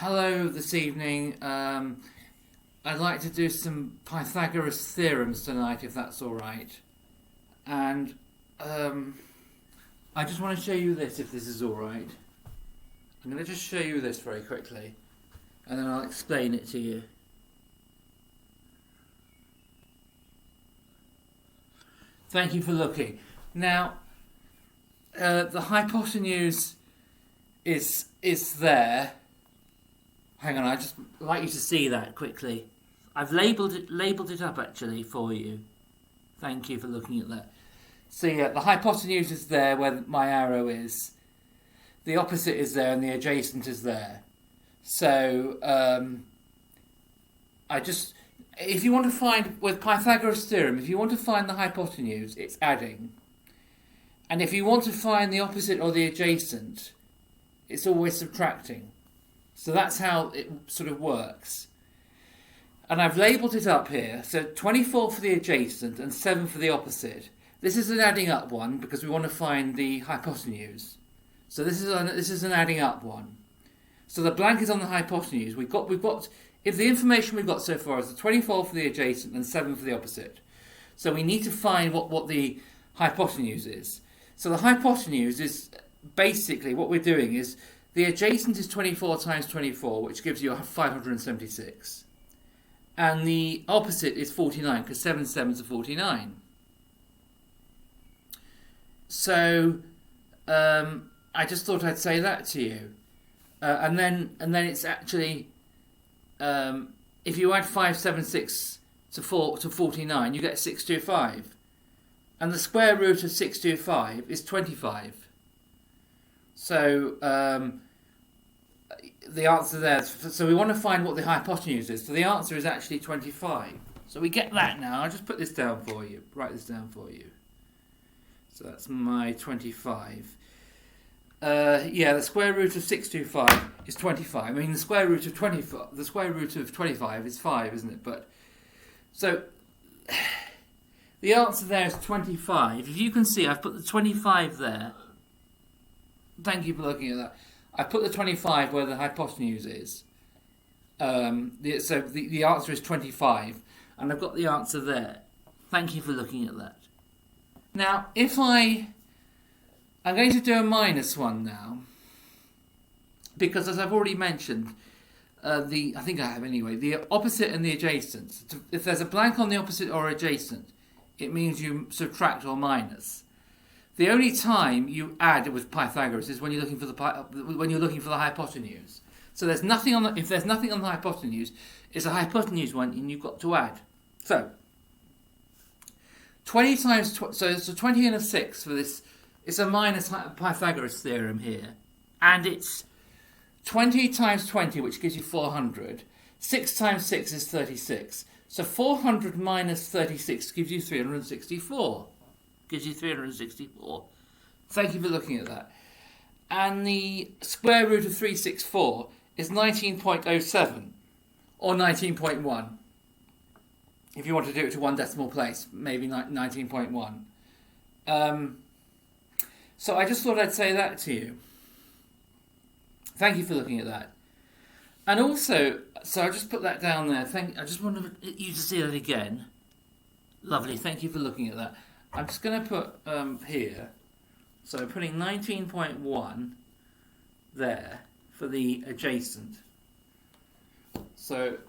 Hello this evening. I'd like to do some Pythagoras theorems tonight, if that's all right. And I just want to show you this, if this is all right. I'm going to just show you this very quickly, and then I'll explain it to you. Thank you for looking. Now, the hypotenuse is there. Hang on, I just like you to see that quickly. I've labelled it up actually for you. Thank you for looking at that. So yeah, the hypotenuse is there where my arrow is. The opposite is there and the adjacent is there. So if you want to find, with Pythagoras theorem, if you want to find the hypotenuse, it's adding. And if you want to find the opposite or the adjacent, it's always subtracting. So that's how it sort of works. And I've labelled it up here. So 24 for the adjacent and 7 for the opposite. This is an adding up one because we want to find the hypotenuse. So this is an adding up one. So the blank is on the hypotenuse. We've got if the information we've got so far is the 24 for the adjacent and 7 for the opposite. So we need to find what the hypotenuse is. So the hypotenuse is basically what we're doing is the adjacent is 24 times 24, which gives you 576. And the opposite is 49, because 7 sevens are 49. So I just thought I'd say that to you. And then it's actually, if you add 576 to 49, you get 625. And the square root of 625 is 25. So the answer there, so we want to find what the hypotenuse is. So the answer is actually 25. So we get that now. I'll just put this down for you, write this down for you. So that's my 25. Yeah, the square root of 625 is 25. I mean, the square root of 25 is 5, isn't it? But so the answer there is 25. If you can see, I've put the 25 there. Thank you for looking at that. I put the 25 where the hypotenuse is. So the answer is 25. And I've got the answer there. Thank you for looking at that. Now, I'm going to do a minus one now. Because as I've already mentioned, I think I have anyway, the opposite and the adjacent. If there's a blank on the opposite or adjacent, it means you subtract or minus. The only time you add with Pythagoras is when you're looking for the hypotenuse. So there's nothing on if there's nothing on the hypotenuse, it's a hypotenuse one, and you've got to add. So 20 times so it's a 20 and a 6 for this. It's a minus Pythagoras theorem here, and it's 20 times 20, which gives you 400. 6 times 6 is 36. So 400 minus 36 gives you 364. Gives you 364. Thank you for looking at that. And the square root of 364 is 19.07 or 19.1. If you want to do it to one decimal place, maybe 19.1. So I just thought I'd say that to you. Thank you for looking at that. And also, so I just put that down there. I just wanted you to see that again. Lovely. Thank you for looking at that. I'm just going to put here, so putting 19.1 there for the adjacent. So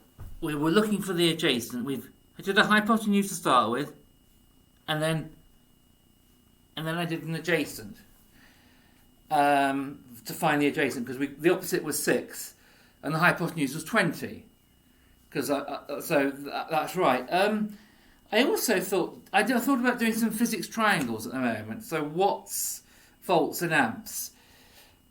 we were looking for the adjacent. I did a hypotenuse to start with, and then I did an adjacent to find the adjacent, because the opposite was 6 and the hypotenuse was 20. So that's right. I also thought about doing some physics triangles at the moment. So watts, volts, and amps.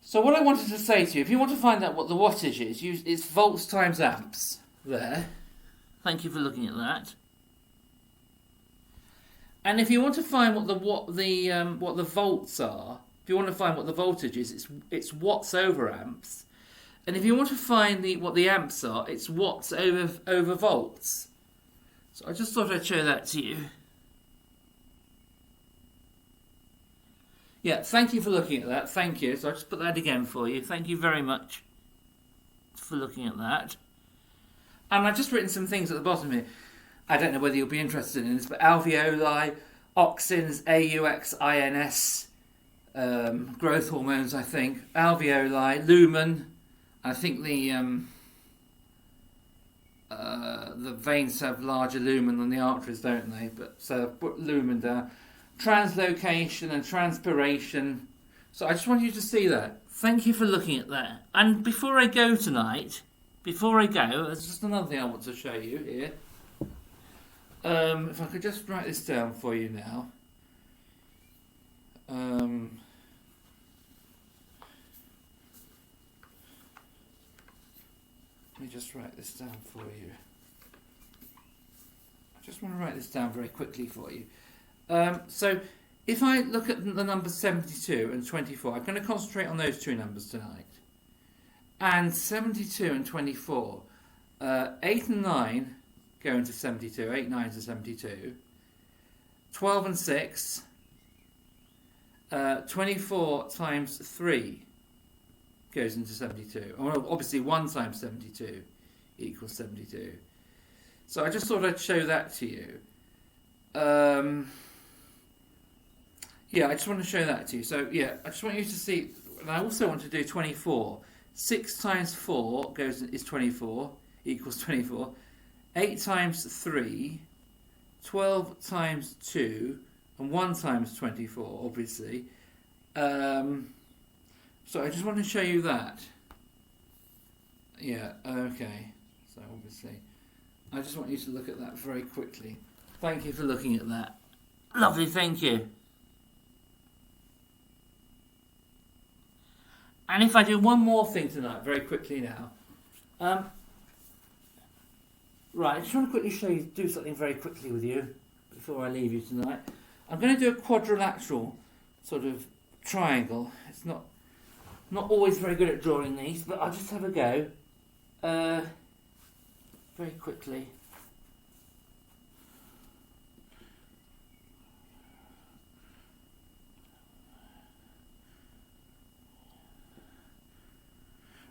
So what I wanted to say to you, if you want to find out what the wattage is, it's volts times amps. There. Thank you for looking at that. And if you want to find what the volts are, if you want to find what the voltage is, it's watts over amps. And if you want to find what the amps are, it's watts over volts. So I just thought I'd show that to you. Yeah, thank you for looking at that. Thank you. So I'll just put that again for you. Thank you very much. for looking at that. And I've just written some things at the bottom here. I don't know whether you'll be interested in this, but alveoli, auxins, auxins, growth hormones, I think, alveoli, lumen. I think the veins have larger lumen than the arteries, don't they? But so I've put lumen down. Translocation and transpiration. So I just want you to see that. Thank you for looking at that. And before I go tonight, there's just another thing I want to show you here. If I could just write this down for you now. Let me just write this down for you. I just want to write this down very quickly for you. So if I look at the numbers 72 and 24, I'm going to concentrate on those two numbers tonight. And 72 and 24, 8 and 9 go into 72, 8, 9 to 72. 12 and 6, 24 times 3 goes into 72. Well, obviously 1 times 72 equals 72. So I just thought I'd show that to you. Yeah, I just want to show that to you. So yeah, I just want you to see, and I also want to do 24. 6 times 4 is 24, equals 24. 8 times 3, 12 times 2, and 1 times 24, obviously. So I just want to show you that. Yeah, okay. So obviously, I just want you to look at that very quickly. Thank you for looking at that. Lovely, thank you. And if I do one more thing tonight, very quickly now. Right, I just want to quickly do something very quickly with you before I leave you tonight. I'm going to do a quadrilateral sort of triangle. It's not always very good at drawing these, but I'll just have a go very quickly.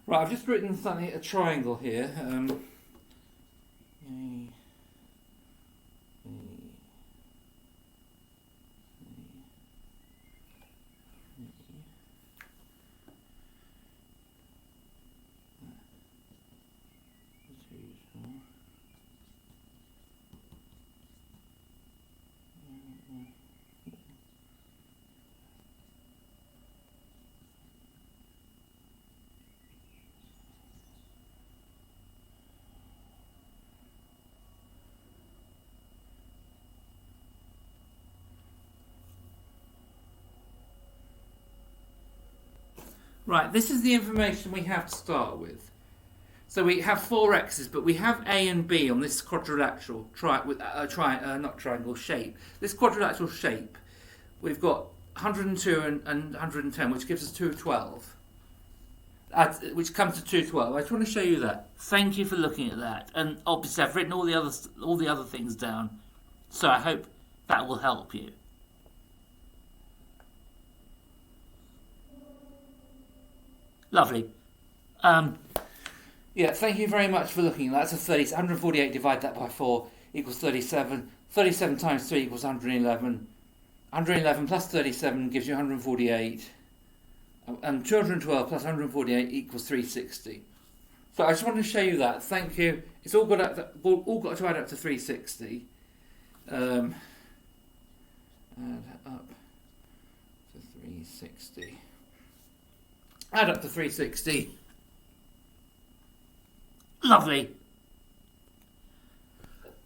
Right, I've just written something, a triangle here. Right, this is the information we have to start with. So we have 4 x's, but we have a and b on this quadrilateral triangle shape. This quadrilateral shape, we've got 102 and 110, which gives us 212. Which comes to 212. I just want to show you that. Thank you for looking at that. And obviously, I've written all the other things down, so I hope that will help you. Lovely. Yeah, thank you very much for looking. That's a 30. 148, divide that by 4 equals 37. 37 times 3 equals 111. 111 plus 37 gives you 148. And 212 plus 148 equals 360. So I just wanted to show you that. Thank you. It's all got to add up to 360. Add up to 360. Add up to 360. Lovely.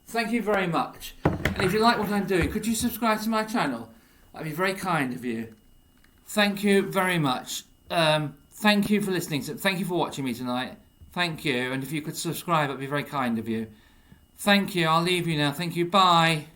Thank you very much. And if you like what I'm doing, could you subscribe to my channel? That'd be very kind of you. Thank you very much. Thank you for listening. Thank you for watching me tonight. Thank you. And if you could subscribe, that'd be very kind of you. Thank you. I'll leave you now. Thank you. Bye.